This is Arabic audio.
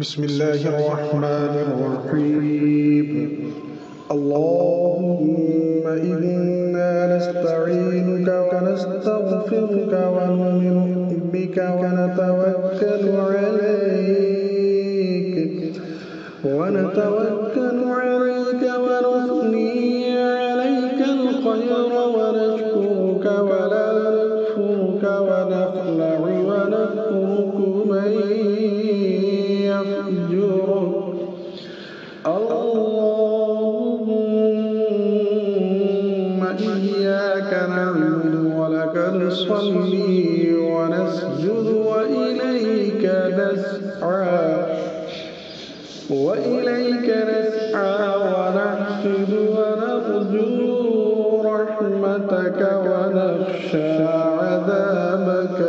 بسم الله الرحمن الرحيم. اللهم إنا نستعينك ونستغفرك ونؤمن بك ونتوكل عليك ونثني عليك الخير ونشكرك ولا نكفرك ونخلع ونترك من يفجرك. اللهم إياك نعبد ولك نصلي ونسجد وإليك نسعى ونحفد ونرجو رحمتك ونخشى عذابك